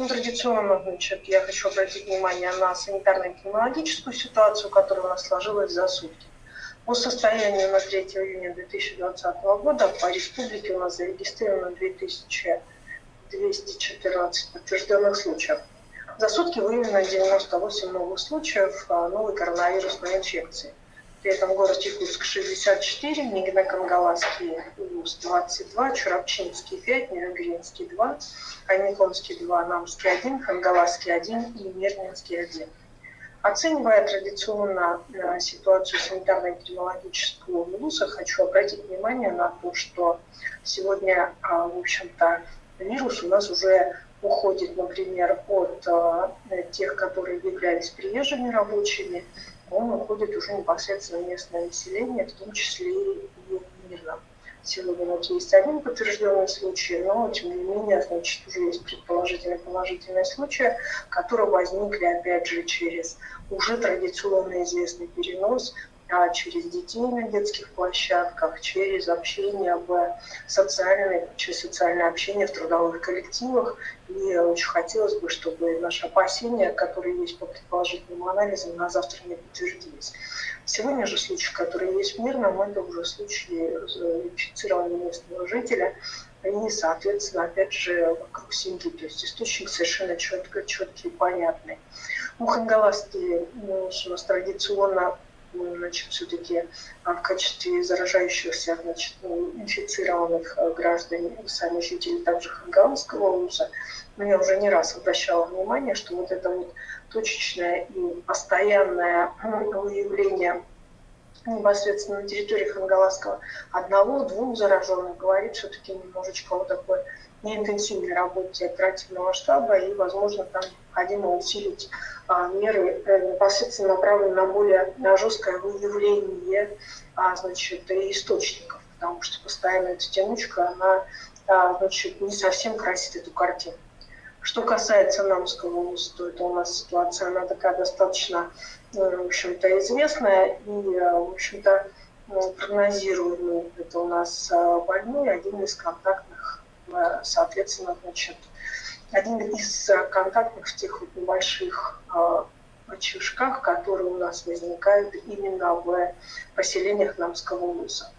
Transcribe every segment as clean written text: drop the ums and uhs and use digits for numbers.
Ну, традиционно, значит, я хочу обратить внимание на санитарно-эпидемиологическую ситуацию, которая у нас сложилась за сутки. По состоянию на 3 июня 2020 года по республике у нас зарегистрировано 2214 подтвержденных случаев. За сутки выявлено 98 новых случаев новой коронавирусной инфекции. При этом город Якутск 64, Нигинно-Кангаласский 22, Чурапчинский 5, Нижегородский 2, Камиконский 2, Намский 1, Кангаласский 1 и Мирнинский 1. Оценивая традиционно ситуацию санитарно-эпидемиологического вируса, хочу обратить внимание на то, что сегодня, в общем-то, вирус у нас уже уходит, например, от тех, которые являлись приезжими рабочими, он уходит уже непосредственно в местное население, в том числе и мирно. Сегодня вот есть один подтвержденный случай, но тем не менее, значит, уже есть предположительные положительные случаи, которые возникли, опять же, через уже традиционно известный перенос, через детей на детских площадках, через общение через социальное общение в трудовых коллективах. И очень хотелось бы, чтобы наши опасения, которые есть по предположительным анализам, на завтра не подтвердились. Сегодня же случай, который есть в Мирном, это уже случай инфицирования местного жителя. И, соответственно, опять же, вокруг семьи. То есть источник совершенно четкий и понятный. Хангаласский у нас традиционно, значит, все-таки в качестве заражающихся, значит, инфицированных граждан сами жители также Хангаласского улуса. Но я уже не раз обращала внимание, что вот это вот точечное и постоянное выявление непосредственно на территории Хангаласского одного-двух зараженных говорит все-таки немножечко о такой неинтенсивной работе оперативного штаба, и, возможно, там необходимо усилить меры, непосредственно направленные на более жесткое выявление значит, источников, потому что постоянно эта тянучка, она значит, не совсем красит эту картину. Что касается Намского улуса, то это у нас ситуация, она такая достаточно, в общем-то, известная и, в общем-то, прогнозируемый. Это у нас больной, один из контактных, соответственно, значит, один из контактных в тех вот небольших очишках, которые у нас возникают именно в поселениях Намского улуса.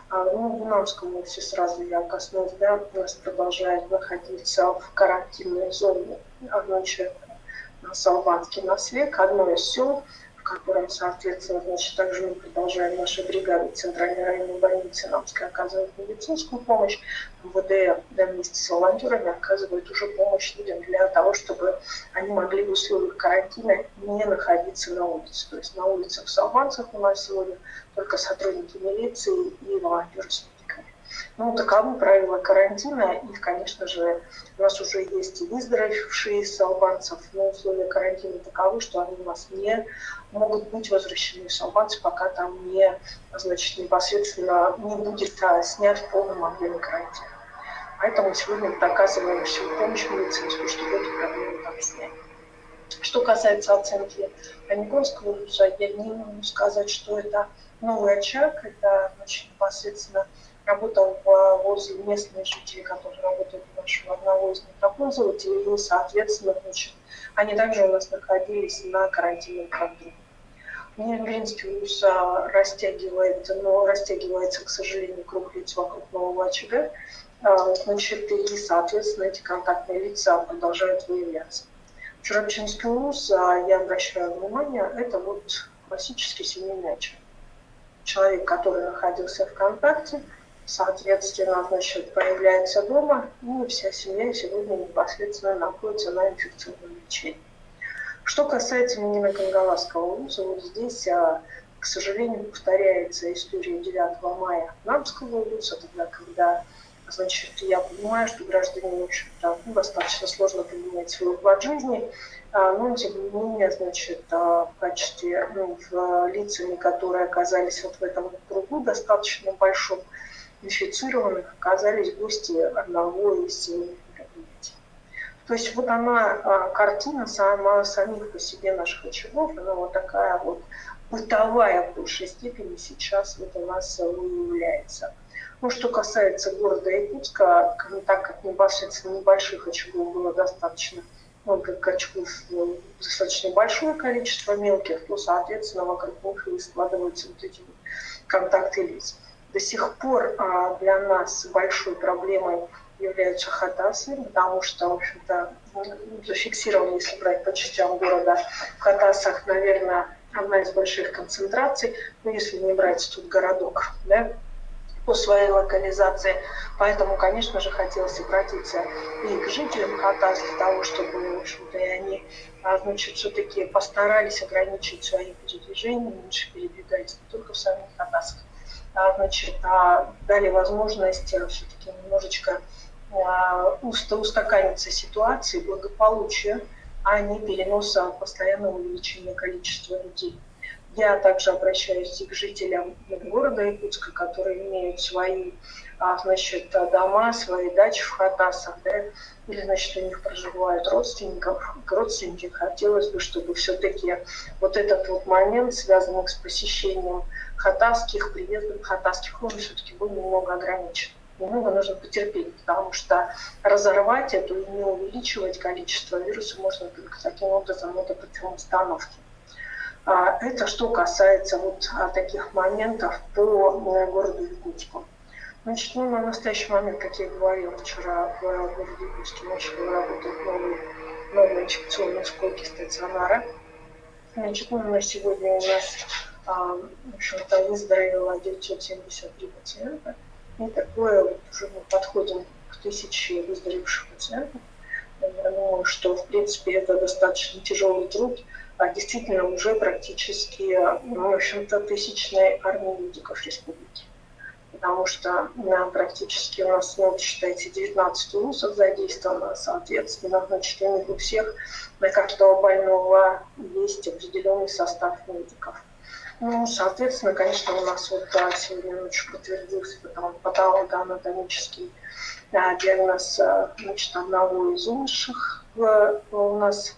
В Намском улусе сразу я коснусь, да, у нас продолжает находиться в карантинной зоне, значит, Салбанский наследник, одно из сел, в котором, соответственно, значит, также мы продолжаем наши бригады Центральной районной больницы Намской оказывать медицинскую помощь. МВД вместе с волонтерами оказывает уже помощь людям для того, чтобы они могли в условиях карантина не находиться на улице. То есть на улицах в Салбанцах у нас сегодня только сотрудники милиции и волонтеры с медиками. Таковы правила карантина, и, конечно же, у нас уже есть и выздоровевшие из албанцев, но условия карантина таковы, что они у нас не могут быть возвращены в Салбанцы, пока там не, значит, непосредственно не будет снят в полном объеме карантина. Поэтому сегодня мы оказываем всю помощь медицинскую, чтобы эту проблему там снять. Что касается оценки Камиконского улуса, я не могу сказать, что это новый очаг, это, значит, непосредственно работал возле местных жителей, которые работают у нашего одного из метропользователей, и, соответственно, значит, они также у нас находились на карантинном контроле. Нижегородский улус растягивается, к сожалению, круг лиц вокруг нового очага, значит, и, соответственно, эти контактные лица продолжают выявляться. Чурапчинский улус, я обращаю внимание, это вот классический семейный очаг. Человек, который находился в контакте, соответственно, значит, появляется дома, и вся семья сегодня непосредственно находится на инфекционном лечении. Что касается Нигинно-Кангаласского улуса, вот здесь, к сожалению, повторяется история 9 мая Намского улуса, тогда, когда, значит, я понимаю, что граждане, в общем-то, достаточно сложно поменять свой уклад жизни, но, тем не менее, значит, в качестве, лицами, которые оказались вот в этом кругу достаточно большом, инфицированных, оказались гости одного из семейных мероприятий. То есть вот она, картина самих по себе наших очагов, она вот такая вот бытовая в большей степени сейчас вот у нас выявляется. Что касается города Якутска, так как непосредственно небольших очагов было достаточно качков достаточно большое количество мелких, то, соответственно, вокруг них и складываются вот эти контакты лиц. До сих пор для нас большой проблемой являются хатасы, потому что, в общем-то, зафиксировано, если брать по частям города, в хатасах, наверное, одна из больших концентраций, если не брать тут городок, да, по своей локализации. Поэтому, конечно же, хотелось обратиться и к жителям Хатас для того, чтобы, в общем-то, и они, значит, все-таки постарались ограничить свои передвижения, меньше передвигались не только в самих Хатасах, значит, дали возможность все-таки немножечко устаканиться ситуации благополучия, а не переноса постоянного увеличения количества людей. Я также обращаюсь и к жителям города Якутска, которые имеют свои, значит, дома, свои дачи в Хатасах, да, или, значит, у них проживают родственники. Хотелось бы, чтобы все-таки вот этот вот момент, связанный с посещением хатасских, приездом хатасских, он все-таки был немного ограничен. Немного нужно потерпеть, потому что разорвать эту и не увеличивать количество вируса можно только таким образом, это путем установки. Это что касается вот таких моментов по городу Якутску. Значит, на настоящий момент, как я говорила, вчера в городе Якутске начали работать новые инфекционные сколки стационара. Значит, на сегодня у нас, в общем-то, выздоровело 973 пациента. И такое вот уже мы подходим к 1000 выздоровевших пациентов. Я думаю, что, в принципе, это достаточно тяжелый труд, действительно уже практически, в общем-то, тысячной армии медиков республики. Потому что практически у нас, считайте, 19 УСов задействовано, соответственно, значит, у них у всех на каждого больного есть определенный состав медиков. Соответственно, конечно, у нас вот сегодня ночью подтвердился патологоанатомический диагноз, значит, одного из умерших у нас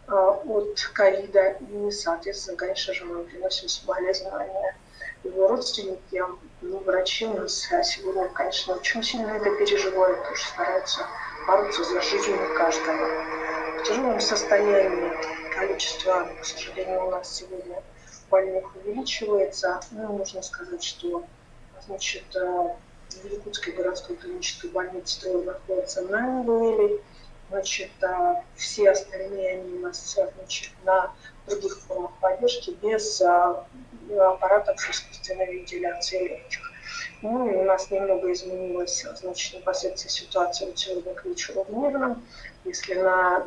от ковида. И, соответственно, конечно же, мы приносим соболезнования его родственникам. Врачи у нас сегодня, конечно, очень сильно это переживают, потому что стараются бороться за жизнь каждого. В тяжелом состоянии количество, к сожалению, у нас сегодня больных увеличивается. Нужно сказать, что, значит, в Якутской городской клинической больнице трое находятся на ИВЛ. Значит, все остальные они у нас, значит, на других формах поддержки без аппаратов искусственной вентиляции легких. И у нас немного изменилась, значит, непосредственно ситуация вот сегодня к вечеру в Мирном. Если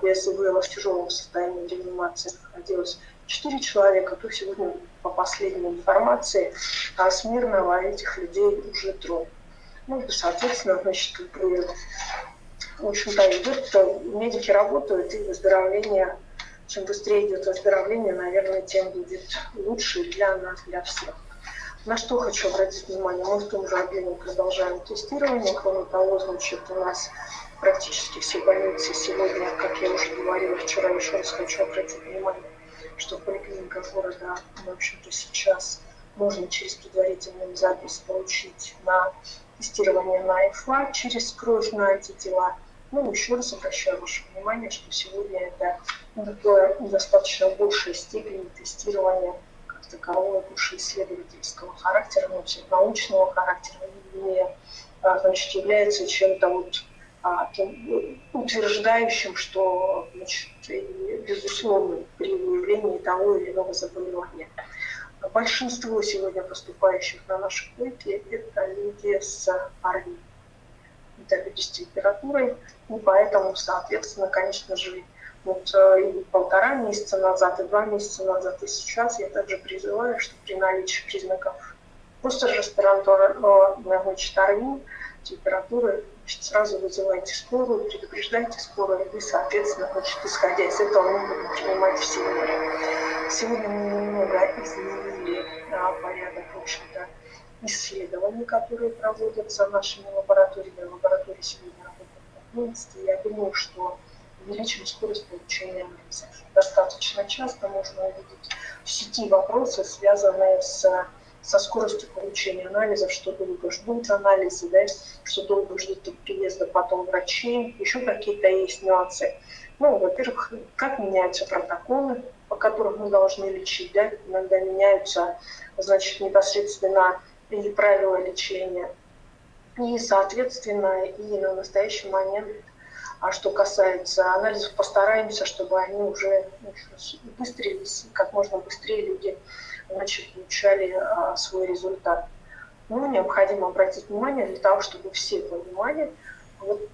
без ИВЛ в тяжелом состоянии реанимации находилось 4 человека, то сегодня, по последней информации, с Мирного этих людей уже 3. Соответственно, значит, в общем-то, идет, медики работают, и выздоровление, чем быстрее идет выздоровление, наверное, тем будет лучше для нас, для всех. На что хочу обратить внимание, мы в том же объеме продолжаем тестирование. Кроме того, значит, у нас практически все больницы сегодня, как я уже говорила вчера, еще раз хочу обратить внимание, что в поликлиниках города, в общем-то, сейчас можно через предварительную запись получить на тестирование на ИФА через кровь на антитела. Еще раз обращаю ваше внимание, что сегодня это такое достаточно большая степень тестирования как такового, больше исследовательского характера, научного характера, не, значит, является чем-то вот утверждающим, что, значит, безусловно, при выявлении того или иного заболевания. Большинство сегодня поступающих на наши койки – это люди с ОРВИ, это люди с температурой, и поэтому, соответственно, конечно же, вот и 1,5 месяца назад, и 2 месяца назад, и сейчас я также призываю, что при наличии признаков постреспираторного, значит, ОРВИ, температуры, значит, сразу вызывайте скорую, предупреждайте скорую, и, соответственно, значит, исходя из этого мы будем принимать все меры. Сегодня мы немного изменили порядок, в общем-то, исследований, которые проводятся нашими лабораториями. Лаборатории сегодня работают на 11, и я думаю, что увеличим скорость получения анализов. Достаточно часто можно увидеть в сети вопросы, связанные со скоростью получения анализов, что долго ждут анализы, да, что долго ждут приезда потом врачей, еще какие-то есть нюансы. Ну, во-первых, как меняются протоколы, по которым мы должны лечить, да, иногда меняются, значит, непосредственно и правила лечения, и, соответственно, и на настоящий момент, а что касается анализов, постараемся, чтобы они уже быстрились, как можно быстрее люди, значит, получали свой результат. Ну, необходимо обратить внимание для того, чтобы все понимали, вот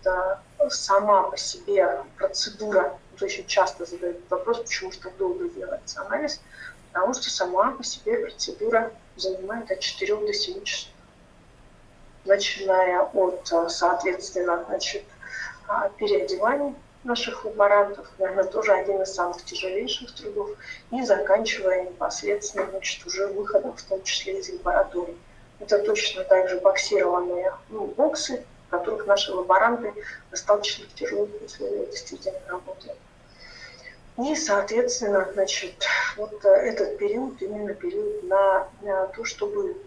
сама по себе процедура, вот очень часто задают вопрос, почему же так долго делается анализ, потому что сама по себе процедура занимает от 4 до 7 часов. Начиная от, соответственно, значит, переодеваний наших лаборантов, наверное, тоже один из самых тяжелейших трудов, и заканчивая непосредственно, значит, уже выходом, в том числе из лаборатории. Это точно так же боксированные боксы, в которых наши лаборанты достаточно в тяжелых условиях действительно работают. И, соответственно, значит, вот этот период, именно период на то, чтобы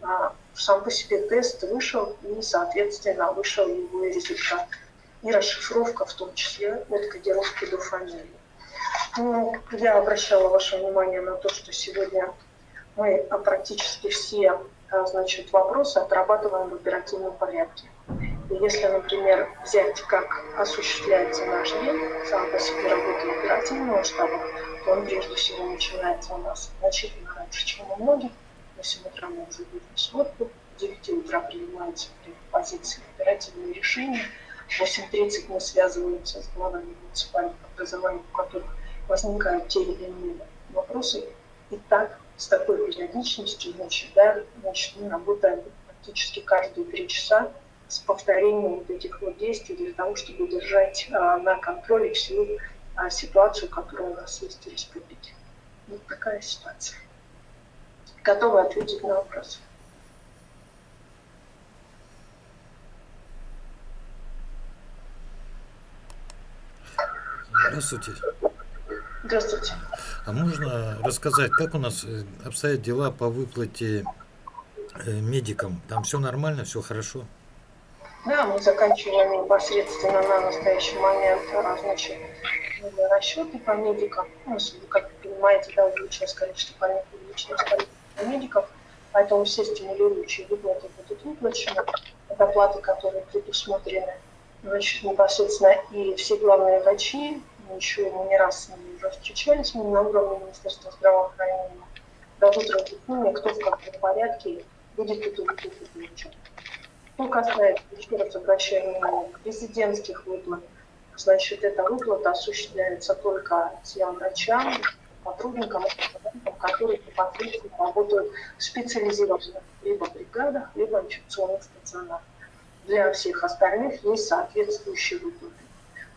сам по себе тест вышел, и, соответственно, вышел его результат. И расшифровка, в том числе от кодировки до фамилии. Ну, я обращала ваше внимание на то, что сегодня мы практически все, значит, вопросы отрабатываем в оперативном порядке. И если, например, взять, как осуществляется наш день, сам по себе работа оперативного штаба, то он прежде всего начинается у нас значительно раньше, чем у многих. В 8 утра мы уже идем в сводку, в 9 утра принимаются при позиции оперативные решения, в 8:30 мы связываемся с главами муниципальных образований, у которых возникают те или иные вопросы. И так, с такой периодичностью, значит, мы работаем практически каждые 3 часа с повторением вот этих вот действий для того, чтобы держать на контроле всю ситуацию, которая у нас есть в республике. Вот такая ситуация. Готова ответить на вопрос. Здравствуйте. Здравствуйте. А можно рассказать, как у нас обстоят дела по выплате медикам? Там все нормально, все хорошо? Да, мы заканчиваем непосредственно на настоящий момент, значит, расчеты по медикам. Ну, как вы понимаете, да, увеличилось количество больных, увеличилось количество медиков, поэтому все стимулирующие выплаты будут выплачены. Это оплаты, которые предусмотрены, значит, непосредственно и все главные врачи, еще мы не раз с ними уже встречались, мы на уровне Министерства здравоохранения, дадут разъяснение, кто в каком порядке будет эту выплату получать. Что касается, еще раз обращаю внимание, президентских выплат, значит, эта выплата осуществляется только тем врачам, сотрудникам, которые непосредственно работают в специализированных либо бригадах, либо инфекционных стационарах. Для всех остальных есть соответствующие выплаты.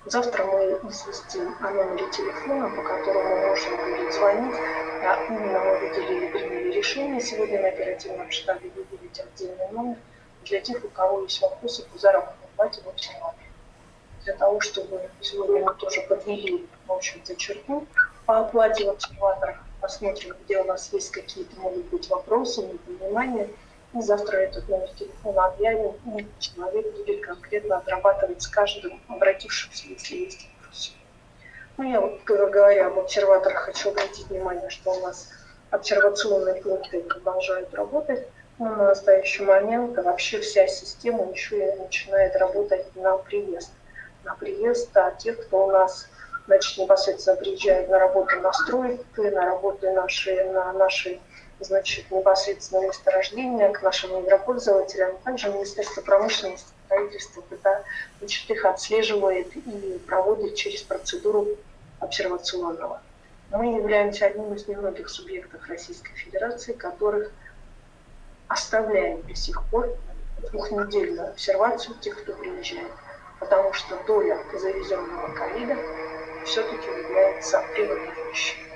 Завтра мы известим о номере телефона, по которому можно будет звонить. Именно мы выделили, приняли решение сегодня на оперативном штабе выделить отдельный номер для тех, у кого есть вопросы по заработной плате в обсерватории. Для того, чтобы сегодня мы тоже подвели, в общем-то, черту по оплате в обсерваторах, посмотрим, где у нас есть какие-то, могут быть, вопросы, непонимания, и завтра этот номер телефона объявим, и человек будет конкретно отрабатывать с каждым обратившимся, если есть вопросы. Ну, я вот, говоря об обсерваторах, хочу обратить внимание, что у нас обсервационные пункты продолжают работать. Но на настоящий момент вообще вся система еще и начинает работать на приезд. На приезд тех, кто у нас, значит, непосредственно приезжает на работу на стройки, на работы на наши, значит, непосредственно месторождения, к нашим недропользователям. Также Министерство промышленности, правительство, значит, их отслеживает и проводит через процедуру обсервационного. Мы являемся одним из немногих субъектов Российской Федерации, которых оставляем до сих пор двухнедельную обсервацию тех, кто приезжает, потому что доля завезенного ковида все-таки является превалирующей.